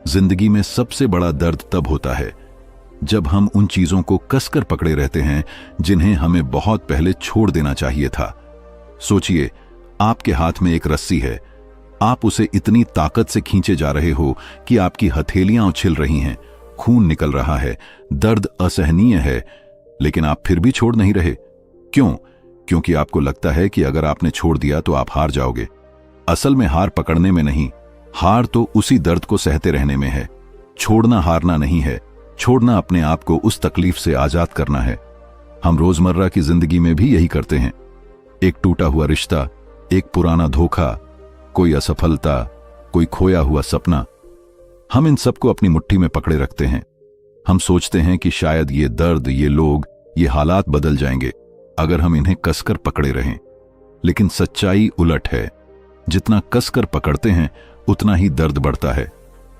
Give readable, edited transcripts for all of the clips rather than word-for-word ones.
जिंदगी में सबसे बड़ा दर्द तब होता है जब हम उन चीजों को कसकर पकड़े रहते हैं जिन्हें हमें बहुत पहले छोड़ देना चाहिए था। सोचिए, आपके हाथ में एक रस्सी है। आप उसे इतनी ताकत से खींचे जा रहे हो कि आपकी हथेलियां उछल रही हैं, खून निकल रहा है, दर्द असहनीय है, लेकिन आप फिर भी छोड़ नहीं रहे। क्यों? क्योंकि आपको लगता है कि अगर आपने छोड़ दिया तो आप हार जाओगे। असल में हार पकड़ने में नहीं, हार तो उसी दर्द को सहते रहने में है। छोड़ना हारना नहीं है, छोड़ना अपने आप को उस तकलीफ से आजाद करना है। हम रोजमर्रा की जिंदगी में भी यही करते हैं। एक टूटा हुआ रिश्ता, एक पुराना धोखा, कोई असफलता, कोई खोया हुआ सपना, हम इन सबको अपनी मुट्ठी में पकड़े रखते हैं। हम सोचते हैं कि शायद ये दर्द, ये लोग, ये हालात बदल जाएंगे अगर हम इन्हें कसकर पकड़े रहें। लेकिन सच्चाई उलट है। जितना कसकर पकड़ते हैं उतना ही दर्द बढ़ता है,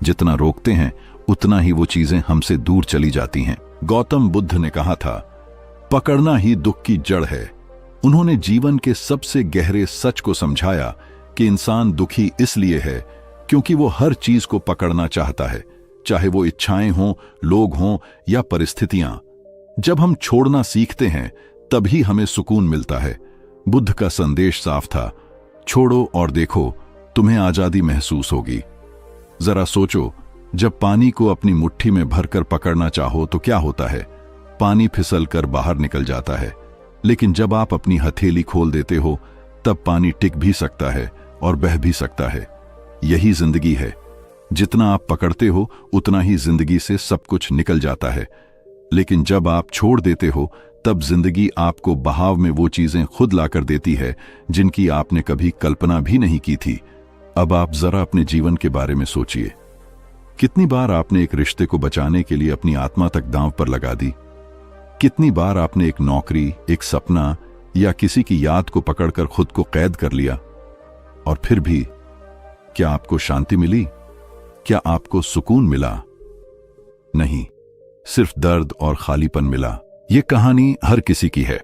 जितना रोकते हैं उतना ही वो चीजें हमसे दूर चली जाती हैं। गौतम बुद्ध ने कहा था, पकड़ना ही दुख की जड़ है। उन्होंने जीवन के सबसे गहरे सच को समझाया कि इंसान दुखी इसलिए है क्योंकि वो हर चीज को पकड़ना चाहता है, चाहे वो इच्छाएं हों, लोग हों या परिस्थितियां। जब हम छोड़ना सीखते हैं तभी हमें सुकून मिलता है। बुद्ध का संदेश साफ था, छोड़ो और देखो, तुम्हें आजादी महसूस होगी। जरा सोचो, जब पानी को अपनी मुट्ठी में भरकर पकड़ना चाहो तो क्या होता है? पानी फिसलकर बाहर निकल जाता है। लेकिन जब आप अपनी हथेली खोल देते हो तब पानी टिक भी सकता है और बह भी सकता है। यही जिंदगी है। जितना आप पकड़ते हो उतना ही जिंदगी से सब कुछ निकल जाता है। लेकिन जब आप छोड़ देते हो तब जिंदगी आपको बहाव में वो चीजें खुद लाकर देती है जिनकी आपने कभी कल्पना भी नहीं की थी। अब आप जरा अपने जीवन के बारे में सोचिए। कितनी बार आपने एक रिश्ते को बचाने के लिए अपनी आत्मा तक दांव पर लगा दी? कितनी बार आपने एक नौकरी, एक सपना या किसी की याद को पकड़कर खुद को कैद कर लिया? और फिर भी क्या आपको शांति मिली? क्या आपको सुकून मिला? नहीं, सिर्फ दर्द और खालीपन मिला। यह कहानी हर किसी की है।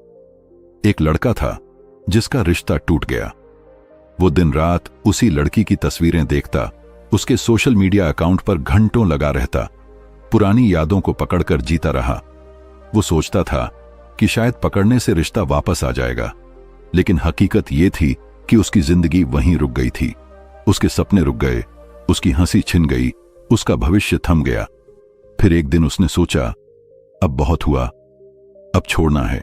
एक लड़का था जिसका रिश्ता टूट गया। वो दिन रात उसी लड़की की तस्वीरें देखता, उसके सोशल मीडिया अकाउंट पर घंटों लगा रहता, पुरानी यादों को पकड़कर जीता रहा। वो सोचता था कि शायद पकड़ने से रिश्ता वापस आ जाएगा, लेकिन हकीकत ये थी कि उसकी जिंदगी वहीं रुक गई थी। उसके सपने रुक गए, उसकी हंसी छिन गई, उसका भविष्य थम गया। फिर एक दिन उसने सोचा, अब बहुत हुआ, अब छोड़ना है।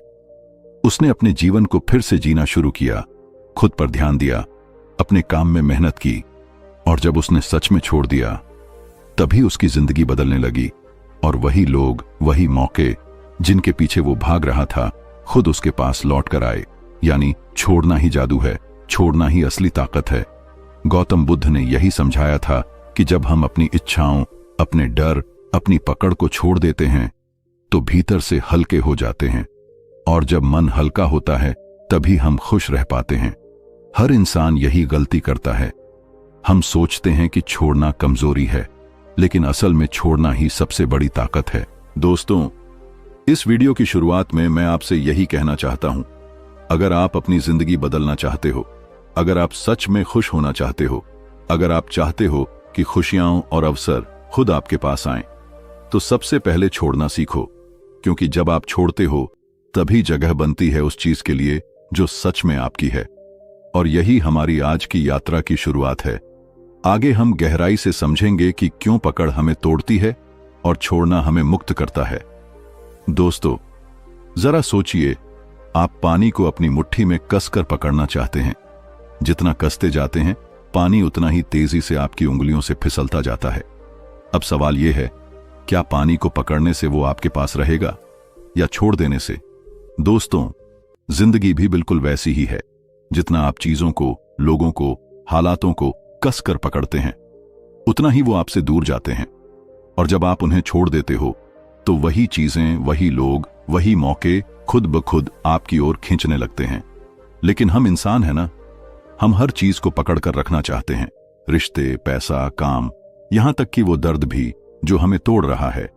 उसने अपने जीवन को फिर से जीना शुरू किया, खुद पर ध्यान दिया, अपने काम में मेहनत की। और जब उसने सच में छोड़ दिया तभी उसकी जिंदगी बदलने लगी। और वही लोग, वही मौके जिनके पीछे वो भाग रहा था, खुद उसके पास लौट कर आए। यानी छोड़ना ही जादू है, छोड़ना ही असली ताकत है। गौतम बुद्ध ने यही समझाया था कि जब हम अपनी इच्छाओं, अपने डर, अपनी पकड़ को छोड़ देते हैं तो भीतर से हल्के हो जाते हैं। और जब मन हल्का होता है तभी हम खुश रह पाते हैं। हर इंसान यही गलती करता है। हम सोचते हैं कि छोड़ना कमजोरी है, लेकिन असल में छोड़ना ही सबसे बड़ी ताकत है। दोस्तों, इस वीडियो की शुरुआत में मैं आपसे यही कहना चाहता हूं, अगर आप अपनी जिंदगी बदलना चाहते हो, अगर आप सच में खुश होना चाहते हो, अगर आप चाहते हो कि खुशियां और अवसर खुद आपके पास आएं, तो सबसे पहले छोड़ना सीखो। क्योंकि जब आप छोड़ते हो तभी जगह बनती है उस चीज के लिए जो सच में आपकी है। और यही हमारी आज की यात्रा की शुरुआत है। आगे हम गहराई से समझेंगे कि क्यों पकड़ हमें तोड़ती है और छोड़ना हमें मुक्त करता है। दोस्तों, जरा सोचिए, आप पानी को अपनी मुट्ठी में कसकर पकड़ना चाहते हैं। जितना कसते जाते हैं पानी उतना ही तेजी से आपकी उंगलियों से फिसलता जाता है। अब सवाल यह है, क्या पानी को पकड़ने से वो आपके पास रहेगा या छोड़ देने से? दोस्तों, जिंदगी भी बिल्कुल वैसी ही है। जितना आप चीजों को, लोगों को, हालातों को कसकर पकड़ते हैं उतना ही वो आपसे दूर जाते हैं। और जब आप उन्हें छोड़ देते हो तो वही चीजें, वही लोग, वही मौके खुद ब खुद आपकी ओर खींचने लगते हैं। लेकिन हम इंसान हैं ना, हम हर चीज को पकड़कर रखना चाहते हैं। रिश्ते, पैसा, काम, यहां तक कि वो दर्द भी जो हमें तोड़ रहा है,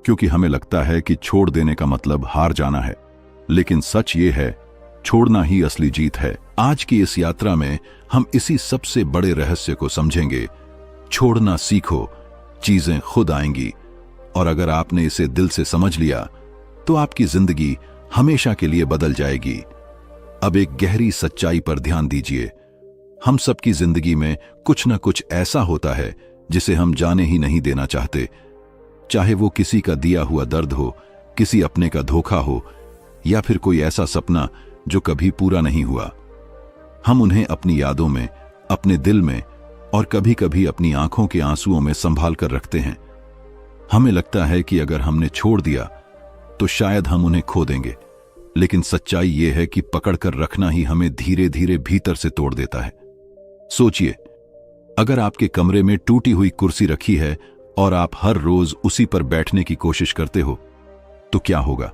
क्योंकि हमें लगता है कि छोड़ देने का मतलब हार जाना है। लेकिन सच ये है, छोड़ना ही असली जीत है। आज की इस यात्रा में हम इसी सबसे बड़े रहस्य को समझेंगे। छोड़ना सीखो, चीजें खुद आएंगी, और अगर आपने इसे दिल से समझ लिया तो आपकी जिंदगी हमेशा के लिए बदल जाएगी। अब एक गहरी सच्चाई पर ध्यान दीजिए। हम सबकी जिंदगी में कुछ न कुछ ऐसा होता है जिसे हम जाने ही नहीं देना चाहते, चाहे वो किसी का दिया हुआ दर्द हो, किसी अपने का धोखा हो, या फिर कोई ऐसा सपना जो कभी पूरा नहीं हुआ। हम उन्हें अपनी यादों में, अपने दिल में और कभी कभी अपनी आंखों के आंसुओं में संभाल कर रखते हैं। हमें लगता है कि अगर हमने छोड़ दिया तो शायद हम उन्हें खो देंगे, लेकिन सच्चाई यह है कि पकड़कर रखना ही हमें धीरे धीरे भीतर से तोड़ देता है। सोचिए, अगर आपके कमरे में टूटी हुई कुर्सी रखी है और आप हर रोज उसी पर बैठने की कोशिश करते हो, तो क्या होगा?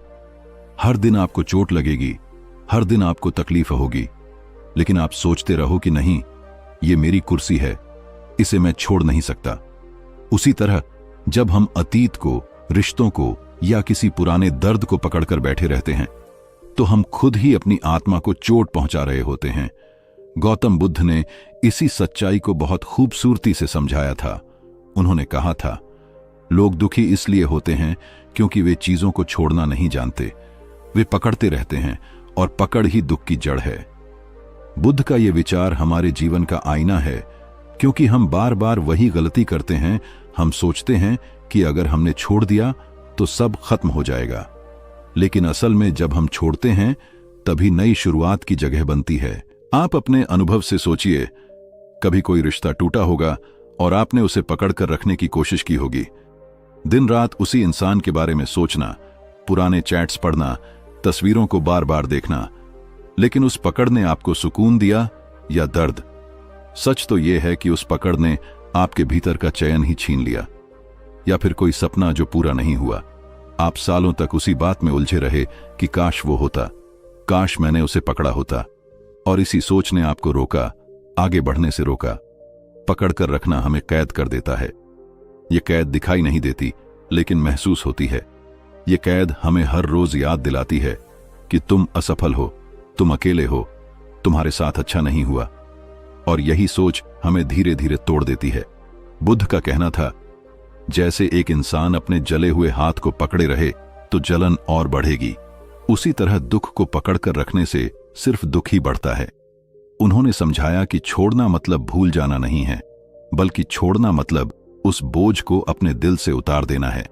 हर दिन आपको चोट लगेगी, हर दिन आपको तकलीफ होगी, लेकिन आप सोचते रहो कि नहीं, ये मेरी कुर्सी है, इसे मैं छोड़ नहीं सकता। उसी तरह जब हम अतीत को, रिश्तों को या किसी पुराने दर्द को पकड़कर बैठे रहते हैं, तो हम खुद ही अपनी आत्मा को चोट पहुंचा रहे होते हैं। गौतम बुद्ध ने इसी सच्चाई को बहुत खूबसूरती से समझाया था। उन्होंने कहा था, लोग दुखी इसलिए होते हैं क्योंकि वे चीजों को छोड़ना नहीं जानते। वे पकड़ते रहते हैं और पकड़ ही दुख की जड़ है। बुद्ध का यह विचार हमारे जीवन का आईना है, क्योंकि हम बार बार वही गलती करते हैं। हम सोचते हैं कि अगर हमने छोड़ दिया तो सब खत्म हो जाएगा, लेकिन असल में जब हम छोड़ते हैं तभी नई शुरुआत की जगह बनती है। आप अपने अनुभव से सोचिए, कभी कोई रिश्ता टूटा होगा और आपने उसे पकड़कर रखने की कोशिश की होगी। दिन रात उसी इंसान के बारे में सोचना, पुराने चैट्स पढ़ना, तस्वीरों को बार बार देखना, लेकिन उस पकड़ ने आपको सुकून दिया या दर्द? सच तो यह है कि उस पकड़ ने आपके भीतर का चैन ही छीन लिया। या फिर कोई सपना जो पूरा नहीं हुआ। आप सालों तक उसी बात में उलझे रहे कि काश वो होता, काश मैंने उसे पकड़ा होता, और इसी सोच ने आपको रोका, आगे बढ़ने से रोका। पकड़कर रखना हमें कैद कर देता है। ये कैद दिखाई नहीं देती, लेकिन महसूस होती है। ये कैद हमें हर रोज याद दिलाती है कि तुम असफल हो, तुम अकेले हो, तुम्हारे साथ अच्छा नहीं हुआ, और यही सोच हमें धीरे धीरे तोड़ देती है। बुद्ध का कहना था, जैसे एक इंसान अपने जले हुए हाथ को पकड़े रहे तो जलन और बढ़ेगी, उसी तरह दुख को पकड़कर रखने से सिर्फ दुख ही बढ़ता है। उन्होंने समझाया कि छोड़ना मतलब भूल जाना नहीं है, बल्कि छोड़ना मतलब उस बोझ को अपने दिल से उतार देना है।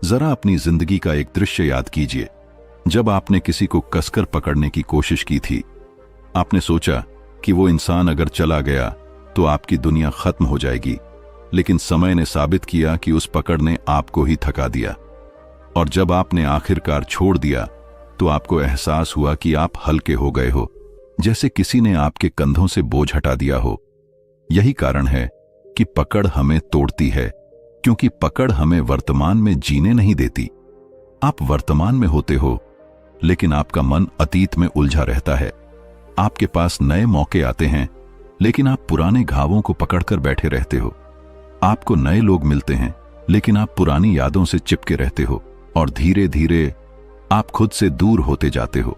जरा अपनी जिंदगी का एक दृश्य याद कीजिए, जब आपने किसी को कसकर पकड़ने की कोशिश की थी। आपने सोचा कि वो इंसान अगर चला गया तो आपकी दुनिया खत्म हो जाएगी, लेकिन समय ने साबित किया कि उस पकड़ ने आपको ही थका दिया। और जब आपने आखिरकार छोड़ दिया तो आपको एहसास हुआ कि आप हल्के हो गए हो, जैसे किसी ने आपके कंधों से बोझ हटा दिया हो। यही कारण है कि पकड़ हमें तोड़ती है, क्योंकि पकड़ हमें वर्तमान में जीने नहीं देती। आप वर्तमान में होते हो, लेकिन आपका मन अतीत में उलझा रहता है। आपके पास नए मौके आते हैं, लेकिन आप पुराने घावों को पकड़कर बैठे रहते हो। आपको नए लोग मिलते हैं, लेकिन आप पुरानी यादों से चिपके रहते हो, और धीरे धीरे आप खुद से दूर होते जाते हो।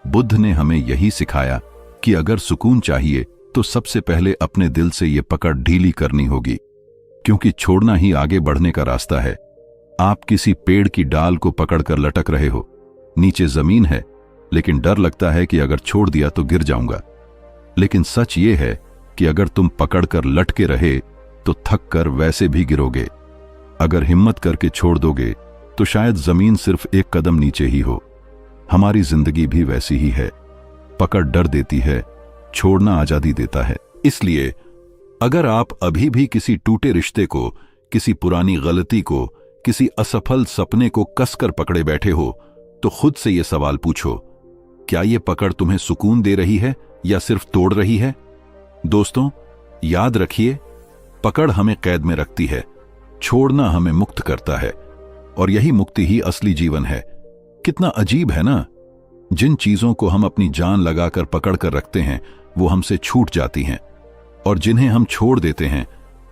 बुद्ध ने हमें यही सिखाया कि अगर सुकून चाहिए तो सबसे पहले अपने दिल से ये पकड़ ढीली करनी होगी, क्योंकि छोड़ना ही आगे बढ़ने का रास्ता है। आप किसी पेड़ की डाल को पकड़कर लटक रहे हो, नीचे जमीन है, लेकिन डर लगता है कि अगर छोड़ दिया तो गिर जाऊंगा। लेकिन सच ये है कि अगर तुम पकड़कर लटके रहे तो थक कर वैसे भी गिरोगे। अगर हिम्मत करके छोड़ दोगे तो शायद जमीन सिर्फ एक कदम नीचे ही हो। हमारी जिंदगी भी वैसी ही है। पकड़ डर देती है, छोड़ना आजादी देता है। इसलिए अगर आप अभी भी किसी टूटे रिश्ते को, किसी पुरानी गलती को, किसी असफल सपने को कसकर पकड़े बैठे हो, तो खुद से यह सवाल पूछो, क्या यह पकड़ तुम्हें सुकून दे रही है या सिर्फ तोड़ रही है? दोस्तों, याद रखिए, पकड़ हमें कैद में रखती है, छोड़ना हमें मुक्त करता है, और यही मुक्ति ही असली जीवन है। कितना अजीब है ना? जिन चीजों को हम अपनी जान लगाकर पकड़ कर रखते हैं वो हमसे छूट जाती हैं, और जिन्हें हम छोड़ देते हैं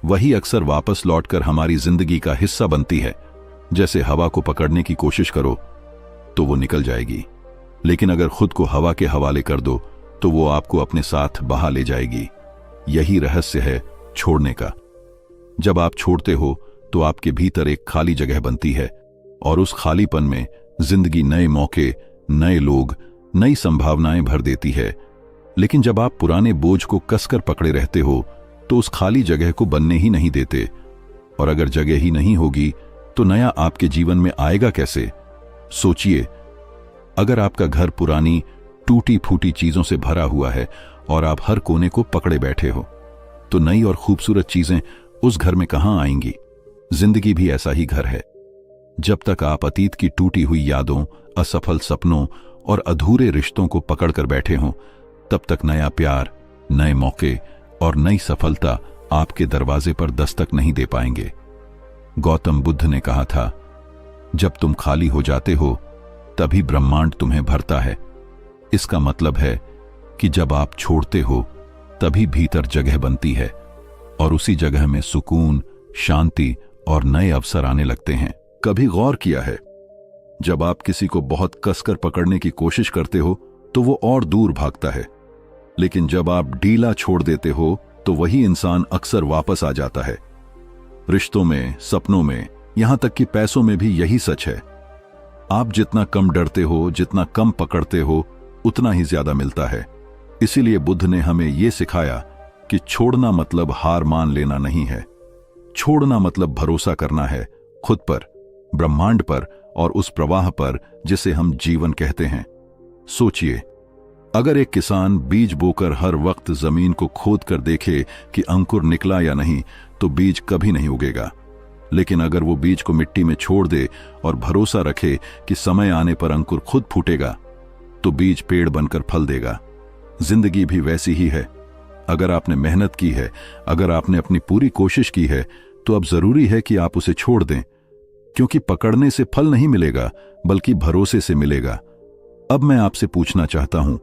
वही अक्सर वापस लौटकर हमारी जिंदगी का हिस्सा बनती है। जैसे हवा को पकड़ने की कोशिश करो तो वो निकल जाएगी, लेकिन अगर खुद को हवा के हवाले कर दो तो वो आपको अपने साथ बहा ले जाएगी। यही रहस्य है छोड़ने का। जब आप छोड़ते हो तो आपके भीतर एक खाली जगह बनती है और उस खालीपन में जिंदगी नए मौके, नए लोग, नई संभावनाएं भर देती है। लेकिन जब आप पुराने बोझ को कसकर पकड़े रहते हो तो उस खाली जगह को बनने ही नहीं देते, और अगर जगह ही नहीं होगी तो नया आपके जीवन में आएगा कैसे? सोचिए, अगर आपका घर पुरानी टूटी फूटी चीजों से भरा हुआ है और आप हर कोने को पकड़े बैठे हो, तो नई और खूबसूरत चीजें उस घर में कहां आएंगी? जिंदगी भी ऐसा ही घर है। जब तक आप अतीत की टूटी हुई यादों, असफल सपनों और अधूरे रिश्तों को पकड़कर बैठे हों, तब तक नया प्यार, नए मौके और नई सफलता आपके दरवाजे पर दस्तक नहीं दे पाएंगे। गौतम बुद्ध ने कहा था, जब तुम खाली हो जाते हो तभी ब्रह्मांड तुम्हें भरता है। इसका मतलब है कि जब आप छोड़ते हो तभी भीतर जगह बनती है और उसी जगह में सुकून, शांति और नए अवसर आने लगते हैं। कभी गौर किया है, जब आप किसी को बहुत कसकर पकड़ने की कोशिश करते हो तो वो और दूर भागता है, लेकिन जब आप ढीला छोड़ देते हो तो वही इंसान अक्सर वापस आ जाता है। रिश्तों में, सपनों में, यहां तक कि पैसों में भी यही सच है। आप जितना कम डरते हो, जितना कम पकड़ते हो, उतना ही ज्यादा मिलता है। इसीलिए बुद्ध ने हमें यह सिखाया कि छोड़ना मतलब हार मान लेना नहीं है। छोड़ना मतलब भरोसा करना है, खुद पर, ब्रह्मांड पर और उस प्रवाह पर जिसे हम जीवन कहते हैं। सोचिए, अगर एक किसान बीज बोकर हर वक्त जमीन को खोद कर देखे कि अंकुर निकला या नहीं, तो बीज कभी नहीं उगेगा। लेकिन अगर वो बीज को मिट्टी में छोड़ दे और भरोसा रखे कि समय आने पर अंकुर खुद फूटेगा, तो बीज पेड़ बनकर फल देगा। जिंदगी भी वैसी ही है। अगर आपने मेहनत की है, अगर आपने अपनी पूरी कोशिश की है, तो अब जरूरी है कि आप उसे छोड़ दें, क्योंकि पकड़ने से फल नहीं मिलेगा बल्कि भरोसे से मिलेगा। अब मैं आपसे पूछना चाहता हूं,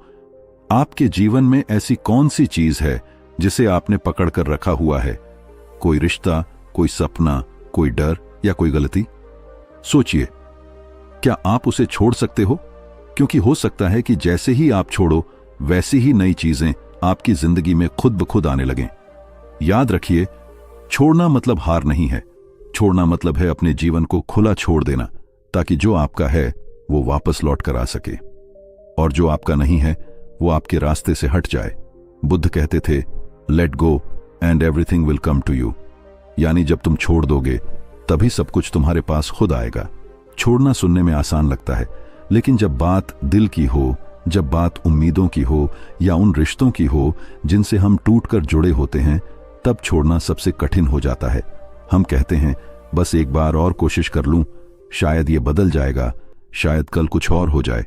आपके जीवन में ऐसी कौन सी चीज है जिसे आपने पकड़कर रखा हुआ है? कोई रिश्ता, कोई सपना, कोई डर या कोई गलती? सोचिए, क्या आप उसे छोड़ सकते हो? क्योंकि हो सकता है कि जैसे ही आप छोड़ो, वैसी ही नई चीजें आपकी जिंदगी में खुद ब खुद आने लगें। याद रखिए, छोड़ना मतलब हार नहीं है। छोड़ना मतलब है अपने जीवन को खुला छोड़ देना, ताकि जो आपका है वो वापस लौट कर आ सके, और जो आपका नहीं है वो आपके रास्ते से हट जाए। बुद्ध कहते थे, let go and everything will come to you. यानी जब तुम छोड़ दोगे तभी सब कुछ तुम्हारे पास खुद आएगा। छोड़ना सुनने में आसान लगता है, लेकिन जब बात दिल की हो, जब बात उम्मीदों की हो या उन रिश्तों की हो जिनसे हम टूटकर जुड़े होते हैं, तब छोड़ना सबसे कठिन हो जाता है। हम कहते हैं, बस एक बार और कोशिश कर लूं, शायद ये बदल जाएगा, शायद कल कुछ और हो जाए।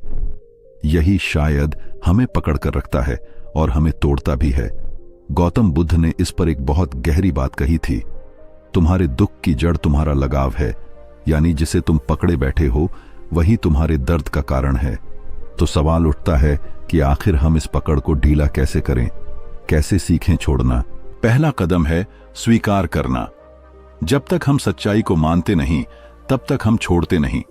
यही शायद हमें पकड़ कर रखता है और हमें तोड़ता भी है। गौतम बुद्ध ने इस पर एक बहुत गहरी बात कही थी, तुम्हारे दुख की जड़ तुम्हारा लगाव है, यानी जिसे तुम पकड़े बैठे हो वही तुम्हारे दर्द का कारण है। तो सवाल उठता है कि आखिर हम इस पकड़ को ढीला कैसे करें, कैसे सीखें छोड़ना? पहला कदम है स्वीकार करना। जब तक हम सच्चाई को मानते नहीं, तब तक हम छोड़ते नहीं।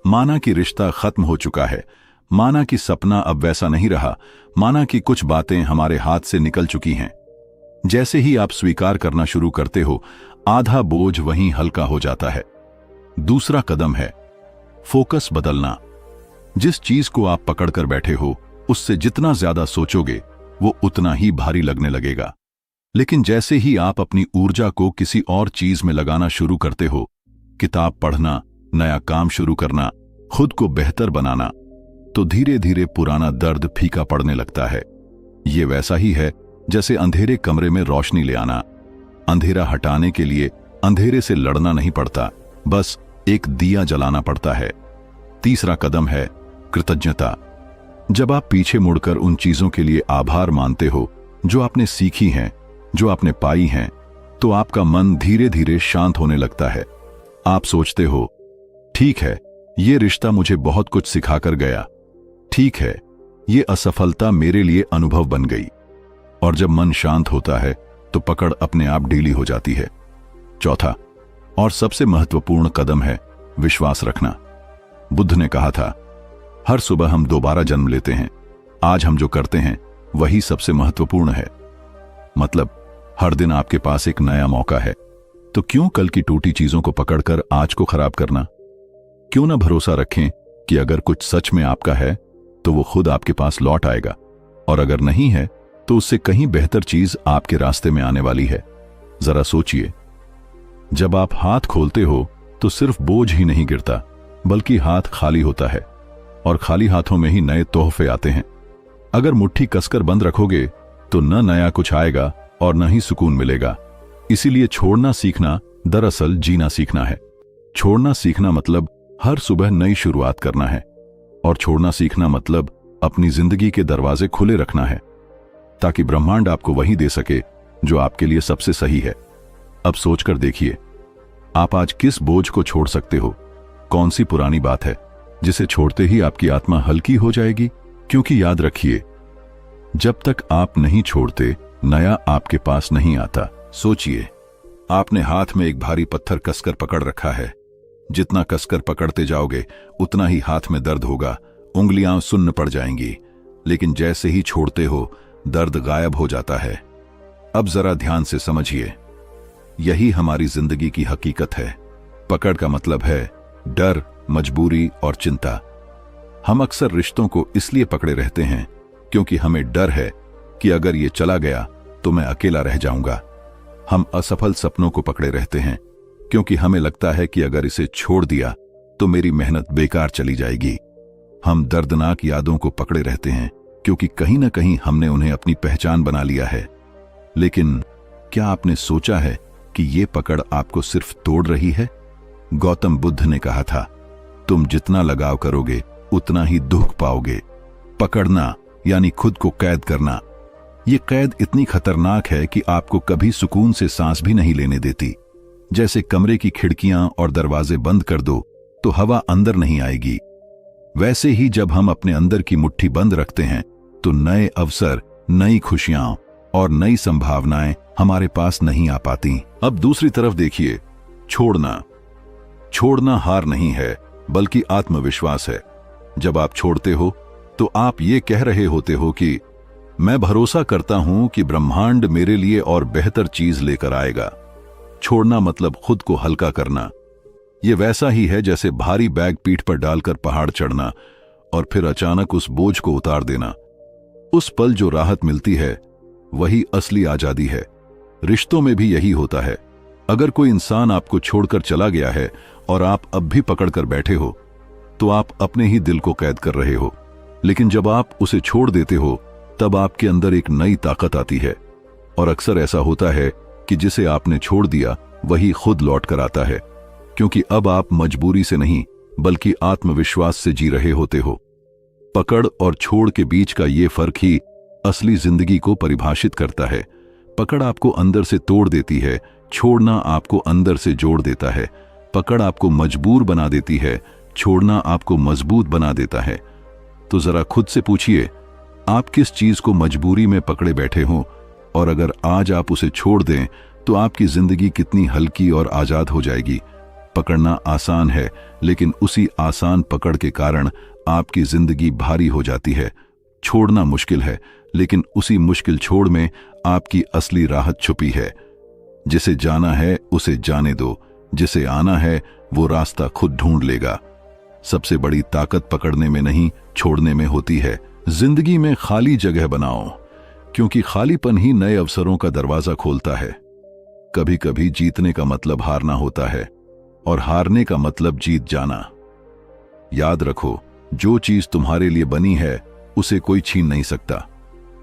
माना कि रिश्ता खत्म हो चुका है, माना कि सपना अब वैसा नहीं रहा, माना कि कुछ बातें हमारे हाथ से निकल चुकी हैं। जैसे ही आप स्वीकार करना शुरू करते हो, आधा बोझ वहीं हल्का हो जाता है। दूसरा कदम है फोकस बदलना। जिस चीज को आप पकड़कर बैठे हो, उससे जितना ज्यादा सोचोगे वो उतना ही भारी लगने लगेगा। लेकिन जैसे ही आप अपनी ऊर्जा को किसी और चीज में लगाना शुरू करते हो, किताब पढ़ना, नया काम शुरू करना, खुद को बेहतर बनाना, तो धीरे धीरे पुराना दर्द फीका पड़ने लगता है। ये वैसा ही है जैसे अंधेरे कमरे में रोशनी ले आना। अंधेरा हटाने के लिए अंधेरे से लड़ना नहीं पड़ता, बस एक दिया जलाना पड़ता है। तीसरा कदम है कृतज्ञता। जब आप पीछे मुड़कर उन चीजों के लिए आभार मानते हो जो आपने सीखी हैं, जो आपने पाई हैं, तो आपका मन धीरे धीरे शांत होने लगता है। आप सोचते हो, ठीक है, ये रिश्ता मुझे बहुत कुछ सिखाकर गया, ठीक है, ये असफलता मेरे लिए अनुभव बन गई। और जब मन शांत होता है तो पकड़ अपने आप ढीली हो जाती है। चौथा और सबसे महत्वपूर्ण कदम है विश्वास रखना। बुद्ध ने कहा था, हर सुबह हम दोबारा जन्म लेते हैं, आज हम जो करते हैं वही सबसे महत्वपूर्ण है। मतलब हर दिन आपके पास एक नया मौका है। तो क्यों कल की टूटी चीजों को पकड़कर आज को खराब करना? क्यों ना भरोसा रखें कि अगर कुछ सच में आपका है तो वो खुद आपके पास लौट आएगा, और अगर नहीं है तो उससे कहीं बेहतर चीज आपके रास्ते में आने वाली है। जरा सोचिए, जब आप हाथ खोलते हो तो सिर्फ बोझ ही नहीं गिरता, बल्कि हाथ खाली होता है, और खाली हाथों में ही नए तोहफे आते हैं। अगर मुट्ठी कसकर बंद रखोगे तो न नया कुछ आएगा और न ही सुकून मिलेगा। इसीलिए छोड़ना सीखना दरअसल जीना सीखना है। छोड़ना सीखना मतलब हर सुबह नई शुरुआत करना है, और छोड़ना सीखना मतलब अपनी जिंदगी के दरवाजे खुले रखना है, ताकि ब्रह्मांड आपको वही दे सके जो आपके लिए सबसे सही है। अब सोचकर देखिए, आप आज किस बोझ को छोड़ सकते हो? कौन सी पुरानी बात है जिसे छोड़ते ही आपकी आत्मा हल्की हो जाएगी? क्योंकि याद रखिए, जब तक आप नहीं छोड़ते, नया आपके पास नहीं आता। सोचिए, आपने हाथ में एक भारी पत्थर कसकर पकड़ रखा है। जितना कसकर पकड़ते जाओगे उतना ही हाथ में दर्द होगा, उंगलियां सुन्न पड़ जाएंगी, लेकिन जैसे ही छोड़ते हो दर्द गायब हो जाता है। अब जरा ध्यान से समझिए, यही हमारी जिंदगी की हकीकत है। पकड़ का मतलब है डर, मजबूरी और चिंता। हम अक्सर रिश्तों को इसलिए पकड़े रहते हैं क्योंकि हमें डर है कि अगर ये चला गया तो मैं अकेला रह जाऊंगा। हम असफल सपनों को पकड़े रहते हैं क्योंकि हमें लगता है कि अगर इसे छोड़ दिया तो मेरी मेहनत बेकार चली जाएगी। हम दर्दनाक यादों को पकड़े रहते हैं क्योंकि कहीं ना कहीं हमने उन्हें अपनी पहचान बना लिया है। लेकिन क्या आपने सोचा है कि ये पकड़ आपको सिर्फ तोड़ रही है? गौतम बुद्ध ने कहा था, तुम जितना लगाव करोगे उतना ही दुख पाओगे। पकड़ना यानी खुद को कैद करना। ये कैद इतनी खतरनाक है कि आपको कभी सुकून से सांस भी नहीं लेने देती। जैसे कमरे की खिड़कियां और दरवाजे बंद कर दो तो हवा अंदर नहीं आएगी, वैसे ही जब हम अपने अंदर की मुट्ठी बंद रखते हैं तो नए अवसर, नई खुशियां और नई संभावनाएं हमारे पास नहीं आ पाती। अब दूसरी तरफ देखिए, छोड़ना। छोड़ना हार नहीं है, बल्कि आत्मविश्वास है। जब आप छोड़ते हो तो आप ये कह रहे होते हो कि मैं भरोसा करता हूं कि ब्रह्मांड मेरे लिए और बेहतर चीज लेकर आएगा। छोड़ना मतलब खुद को हल्का करना। यह वैसा ही है जैसे भारी बैग पीठ पर डालकर पहाड़ चढ़ना और फिर अचानक उस बोझ को उतार देना। उस पल जो राहत मिलती है वही असली आजादी है। रिश्तों में भी यही होता है। अगर कोई इंसान आपको छोड़कर चला गया है और आप अब भी पकड़कर बैठे हो तो आप अपने ही दिल को कैद कर रहे हो। लेकिन जब आप उसे छोड़ देते हो तब आपके अंदर एक नई ताकत आती है, और अक्सर ऐसा होता है कि जिसे आपने छोड़ दिया वही खुद लौट कर आता है, क्योंकि अब आप मजबूरी से नहीं बल्कि आत्मविश्वास से जी रहे होते हो। पकड़ और छोड़ के बीच का ये फर्क ही असली जिंदगी को परिभाषित करता है। पकड़ आपको अंदर से तोड़ देती है, छोड़ना आपको अंदर से जोड़ देता है। पकड़ आपको मजबूर बना देती है, छोड़ना आपको मजबूत बना देता है। तो जरा खुद से पूछिए, आप किस चीज को मजबूरी में पकड़े बैठे हो, और अगर आज आप उसे छोड़ दें तो आपकी जिंदगी कितनी हल्की और आजाद हो जाएगी। पकड़ना आसान है, लेकिन उसी आसान पकड़ के कारण आपकी जिंदगी भारी हो जाती है। छोड़ना मुश्किल है, लेकिन उसी मुश्किल छोड़ में आपकी असली राहत छुपी है। जिसे जाना है उसे जाने दो, जिसे आना है वो रास्ता खुद ढूंढ लेगा। सबसे बड़ी ताकत पकड़ने में नहीं, छोड़ने में होती है। जिंदगी में खाली जगह बनाओ, क्योंकि खालीपन ही नए अवसरों का दरवाजा खोलता है। कभी कभी जीतने का मतलब हारना होता है, और हारने का मतलब जीत जाना। याद रखो, जो चीज तुम्हारे लिए बनी है उसे कोई छीन नहीं सकता,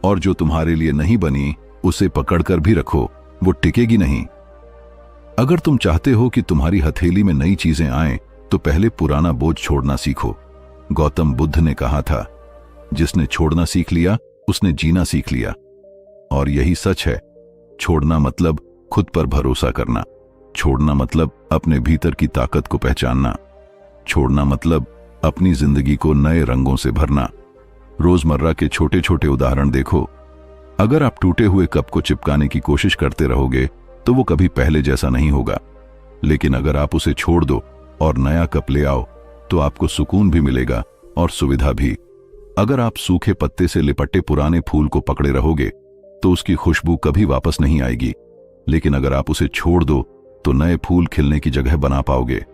और जो तुम्हारे लिए नहीं बनी उसे पकड़कर भी रखो, वो टिकेगी नहीं। अगर तुम चाहते हो कि तुम्हारी हथेली में नई चीजें आएं, तो पहले पुराना बोझ छोड़ना सीखो। गौतम बुद्ध ने कहा था, जिसने छोड़ना सीख लिया उसने जीना सीख लिया। और यही सच है। छोड़ना मतलब खुद पर भरोसा करना। छोड़ना मतलब अपने भीतर की ताकत को पहचानना। छोड़ना मतलब अपनी जिंदगी को नए रंगों से भरना। रोजमर्रा के छोटे छोटे उदाहरण देखो। अगर आप टूटे हुए कप को चिपकाने की कोशिश करते रहोगे तो वो कभी पहले जैसा नहीं होगा, लेकिन अगर आप उसे छोड़ दो और नया कप ले आओ तो आपको सुकून भी मिलेगा और सुविधा भी। अगर आप सूखे पत्ते से लिपटे पुराने फूल को पकड़े रहोगे तो उसकी खुशबू कभी वापस नहीं आएगी, लेकिन अगर आप उसे छोड़ दो तो नए फूल खिलने की जगह बना पाओगे।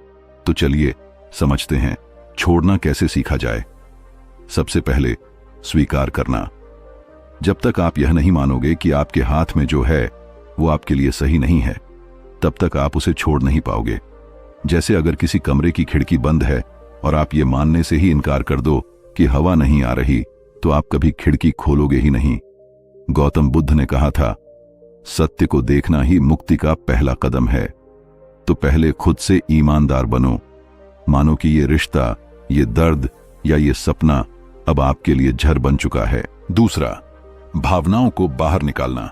तो चलिए समझते हैं छोड़ना कैसे सीखा जाए। सबसे पहले स्वीकार करना। जब तक आप यह नहीं मानोगे कि आपके हाथ में जो है वो आपके लिए सही नहीं है, तब तक आप उसे छोड़ नहीं पाओगे। जैसे अगर किसी कमरे की खिड़की बंद है और आप ये मानने से ही इनकार कर दो कि हवा नहीं आ रही, तो आप कभी खिड़की खोलोगे ही नहीं। गौतम बुद्ध ने कहा था, सत्य को देखना ही मुक्ति का पहला कदम है। तो पहले खुद से ईमानदार बनो। मानो कि ये रिश्ता, ये दर्द या ये सपना अब आपके लिए झर बन चुका है। दूसरा, भावनाओं को बाहर निकालना।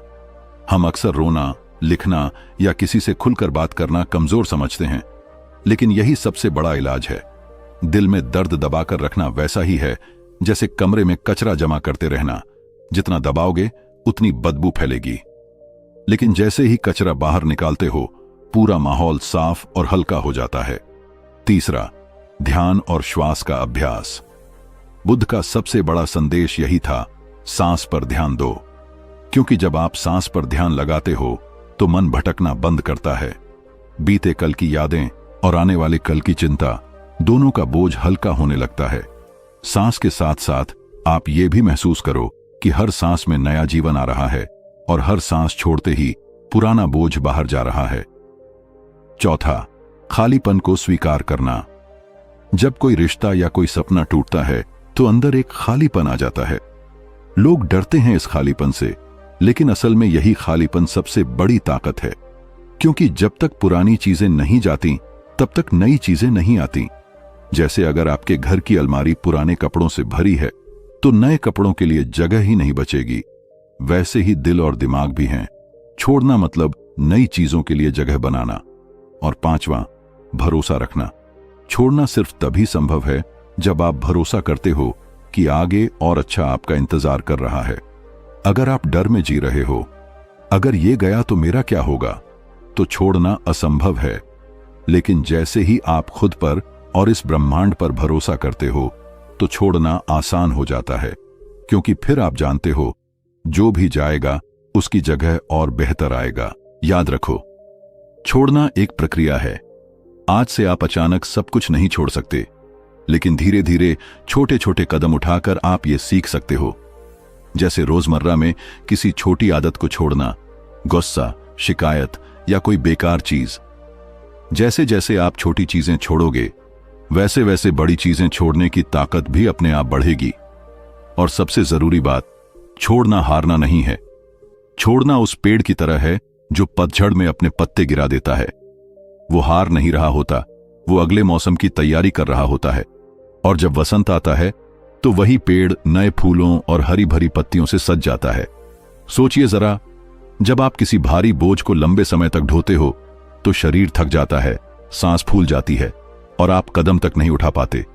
हम अक्सर रोना, लिखना या किसी से खुलकर बात करना कमजोर समझते हैं, लेकिन यही सबसे बड़ा इलाज है। दिल में दर्द दबाकर रखना वैसा ही है जैसे कमरे में कचरा जमा करते रहना। जितना दबाओगे उतनी बदबू फैलेगी, लेकिन जैसे ही कचरा बाहर निकालते हो, पूरा माहौल साफ और हल्का हो जाता है। तीसरा, ध्यान और श्वास का अभ्यास। बुद्ध का सबसे बड़ा संदेश यही था, सांस पर ध्यान दो। क्योंकि जब आप सांस पर ध्यान लगाते हो तो मन भटकना बंद करता है। बीते कल की यादें और आने वाले कल की चिंता, दोनों का बोझ हल्का होने लगता है। सांस के साथ साथ आप ये भी महसूस करो कि हर सांस में नया जीवन आ रहा है और हर सांस छोड़ते ही पुराना बोझ बाहर जा रहा है। चौथा, खालीपन को स्वीकार करना। जब कोई रिश्ता या कोई सपना टूटता है तो अंदर एक खालीपन आ जाता है। लोग डरते हैं इस खालीपन से, लेकिन असल में यही खालीपन सबसे बड़ी ताकत है। क्योंकि जब तक पुरानी चीजें नहीं जाती, तब तक नई चीजें नहीं आती। जैसे अगर आपके घर की अलमारी पुराने कपड़ों से भरी है, तो नए कपड़ों के लिए जगह ही नहीं बचेगी। वैसे ही दिल और दिमाग भी हैं। छोड़ना मतलब नई चीजों के लिए जगह बनाना। और पांचवा, भरोसा रखना। छोड़ना सिर्फ तभी संभव है जब आप भरोसा करते हो कि आगे और अच्छा आपका इंतजार कर रहा है। अगर आप डर में जी रहे हो, अगर ये गया तो मेरा क्या होगा, तो छोड़ना असंभव है। लेकिन जैसे ही आप खुद पर और इस ब्रह्मांड पर भरोसा करते हो, तो छोड़ना आसान हो जाता है। क्योंकि फिर आप जानते हो, जो भी जाएगा उसकी जगह और बेहतर आएगा। याद रखो, छोड़ना एक प्रक्रिया है। आज से आप अचानक सब कुछ नहीं छोड़ सकते, लेकिन धीरे धीरे छोटे छोटे कदम उठाकर आप ये सीख सकते हो। जैसे रोजमर्रा में किसी छोटी आदत को छोड़ना, गुस्सा, शिकायत या कोई बेकार चीज। जैसे जैसे आप छोटी चीजें छोड़ोगे, वैसे वैसे बड़ी चीजें छोड़ने की ताकत भी अपने आप बढ़ेगी। और सबसे जरूरी बात, छोड़ना हारना नहीं है। छोड़ना उस पेड़ की तरह है जो पतझड़ में अपने पत्ते गिरा देता है। वो हार नहीं रहा होता, वो अगले मौसम की तैयारी कर रहा होता है। और जब वसंत आता है तो वही पेड़ नए फूलों और हरी भरी पत्तियों से सज जाता है। सोचिए जरा, जब आप किसी भारी बोझ को लंबे समय तक ढोते हो तो शरीर थक जाता है, सांस फूल जाती है और आप कदम तक नहीं उठा पाते।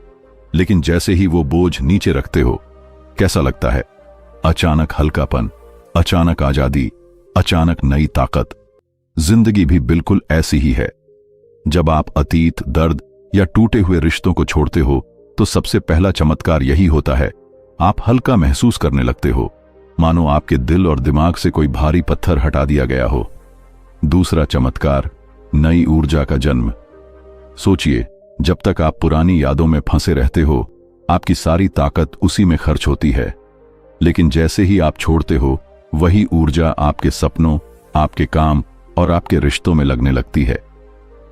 लेकिन जैसे ही वो बोझ नीचे रखते हो, कैसा लगता है? अचानक हल्कापन, अचानक आजादी, अचानक नई ताकत। जिंदगी भी बिल्कुल ऐसी ही है। जब आप अतीत, दर्द या टूटे हुए रिश्तों को छोड़ते हो, तो सबसे पहला चमत्कार यही होता है, आप हल्का महसूस करने लगते हो, मानो आपके दिल और दिमाग से कोई भारी पत्थर हटा दिया गया हो। दूसरा चमत्कार, नई ऊर्जा का जन्म। सोचिए, जब तक आप पुरानी यादों में फंसे रहते हो, आपकी सारी ताकत उसी में खर्च होती है। लेकिन जैसे ही आप छोड़ते हो, वही ऊर्जा आपके सपनों, आपके काम और आपके रिश्तों में लगने लगती है।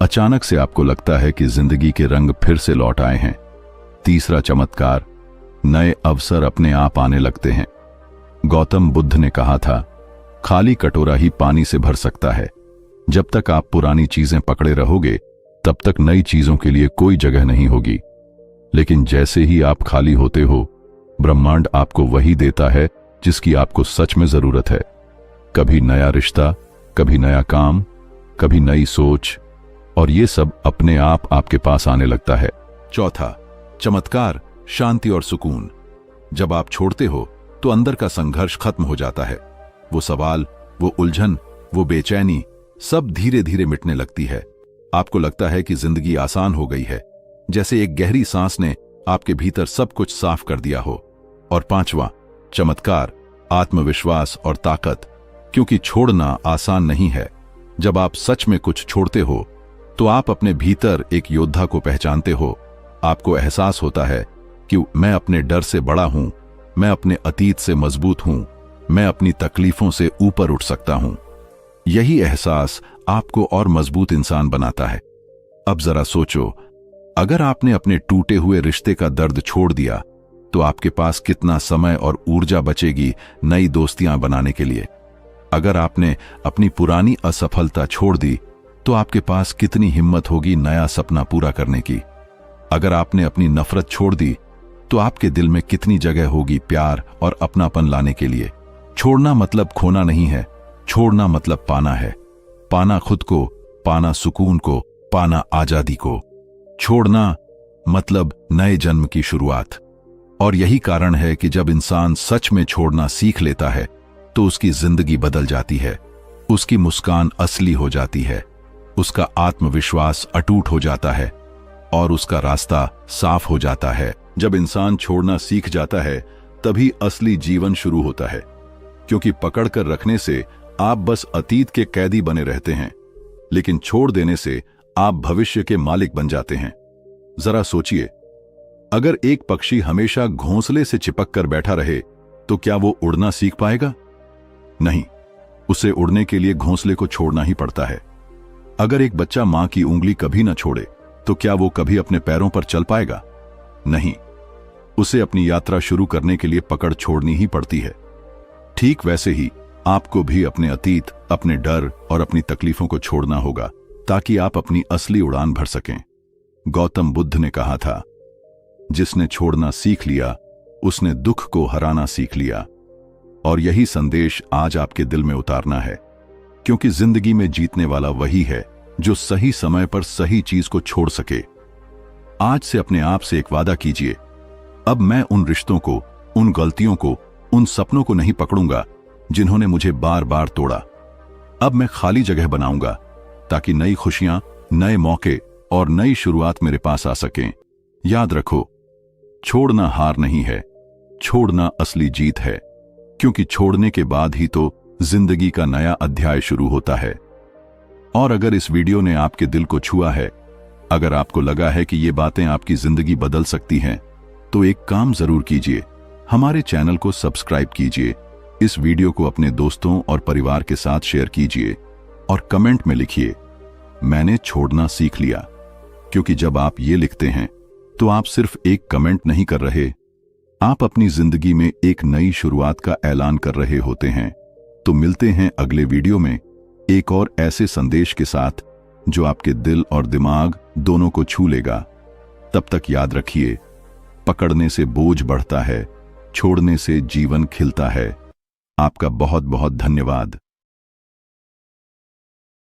अचानक से आपको लगता है कि जिंदगी के रंग फिर से लौट आए हैं। तीसरा चमत्कार, नए अवसर अपने आप आने लगते हैं। गौतम बुद्ध ने कहा था, खाली कटोरा ही पानी से भर सकता है। जब तक आप पुरानी चीजें पकड़े रहोगे, तब तक नई चीजों के लिए कोई जगह नहीं होगी। लेकिन जैसे ही आप खाली होते हो, ब्रह्मांड आपको वही देता है जिसकी आपको सच में जरूरत है। कभी नया रिश्ता, कभी नया काम, कभी नई सोच, और ये सब अपने आप आपके पास आने लगता है। चौथा चमत्कार, शांति और सुकून। जब आप छोड़ते हो तो अंदर का संघर्ष खत्म हो जाता है। वो सवाल, वो उलझन, वो बेचैनी सब धीरे धीरे मिटने लगती है। आपको लगता है कि जिंदगी आसान हो गई है, जैसे एक गहरी सांस ने आपके भीतर सब कुछ साफ कर दिया हो। और पांचवा चमत्कार, आत्मविश्वास और ताकत। क्योंकि छोड़ना आसान नहीं है, जब आप सच में कुछ छोड़ते हो तो आप अपने भीतर एक योद्धा को पहचानते हो। आपको एहसास होता है कि मैं अपने डर से बड़ा हूं, मैं अपने अतीत से मजबूत हूं, मैं अपनी तकलीफों से ऊपर उठ सकता हूं। यही एहसास आपको और मजबूत इंसान बनाता है। अब जरा सोचो, अगर आपने अपने टूटे हुए रिश्ते का दर्द छोड़ दिया तो आपके पास कितना समय और ऊर्जा बचेगी नई दोस्तियां बनाने के लिए। अगर आपने अपनी पुरानी असफलता छोड़ दी तो आपके पास कितनी हिम्मत होगी नया सपना पूरा करने की। अगर आपने अपनी नफरत छोड़ दी तो आपके दिल में कितनी जगह होगी प्यार और अपनापन लाने के लिए। छोड़ना मतलब खोना नहीं है, छोड़ना मतलब पाना है। पाना खुद को, पाना सुकून को, पाना आजादी को। छोड़ना मतलब नए जन्म की शुरुआत। और यही कारण है कि जब इंसान सच में छोड़ना सीख लेता है तो उसकी जिंदगी बदल जाती है, उसकी मुस्कान असली हो जाती है, उसका आत्मविश्वास अटूट हो जाता है और उसका रास्ता साफ हो जाता है। जब इंसान छोड़ना सीख जाता है तभी असली जीवन शुरू होता है, क्योंकि पकड़कर रखने से आप बस अतीत के कैदी बने रहते हैं, लेकिन छोड़ देने से आप भविष्य के मालिक बन जाते हैं। जरा सोचिए, अगर एक पक्षी हमेशा घोंसले से चिपक कर बैठा रहे तो क्या वो उड़ना सीख पाएगा? नहीं, उसे उड़ने के लिए घोंसले को छोड़ना ही पड़ता है। अगर एक बच्चा मां की उंगली कभी न छोड़े तो क्या वो कभी अपने पैरों पर चल पाएगा? नहीं, उसे अपनी यात्रा शुरू करने के लिए पकड़ छोड़नी ही पड़ती है। ठीक वैसे ही आपको भी अपने अतीत, अपने डर और अपनी तकलीफों को छोड़ना होगा ताकि आप अपनी असली उड़ान भर सकें। गौतम बुद्ध ने कहा था, जिसने छोड़ना सीख लिया उसने दुख को हराना सीख लिया। और यही संदेश आज आपके दिल में उतारना है, क्योंकि जिंदगी में जीतने वाला वही है जो सही समय पर सही चीज को छोड़ सके। आज से अपने आप से एक वादा कीजिए, अब मैं उन रिश्तों को, उन गलतियों को, उन सपनों को नहीं पकड़ूंगा जिन्होंने मुझे बार बार तोड़ा। अब मैं खाली जगह बनाऊंगा ताकि नई खुशियां, नए मौके और नई शुरुआत मेरे पास आ सकें। याद रखो, छोड़ना हार नहीं है, छोड़ना असली जीत है, क्योंकि छोड़ने के बाद ही तो जिंदगी का नया अध्याय शुरू होता है। और अगर इस वीडियो ने आपके दिल को छुआ है, अगर आपको लगा है कि ये बातें आपकी जिंदगी बदल सकती हैं, तो एक काम जरूर कीजिए, हमारे चैनल को सब्सक्राइब कीजिए, इस वीडियो को अपने दोस्तों और परिवार के साथ शेयर कीजिए और कमेंट में लिखिए, मैंने छोड़ना सीख लिया। क्योंकि जब आप ये लिखते हैं तो आप सिर्फ एक कमेंट नहीं कर रहे, आप अपनी जिंदगी में एक नई शुरुआत का ऐलान कर रहे होते हैं। तो मिलते हैं अगले वीडियो में एक और ऐसे संदेश के साथ जो आपके दिल और दिमाग दोनों को छू लेगा। तब तक याद रखिए, पकड़ने से बोझ बढ़ता है, छोड़ने से जीवन खिलता है। आपका बहुत बहुत धन्यवाद।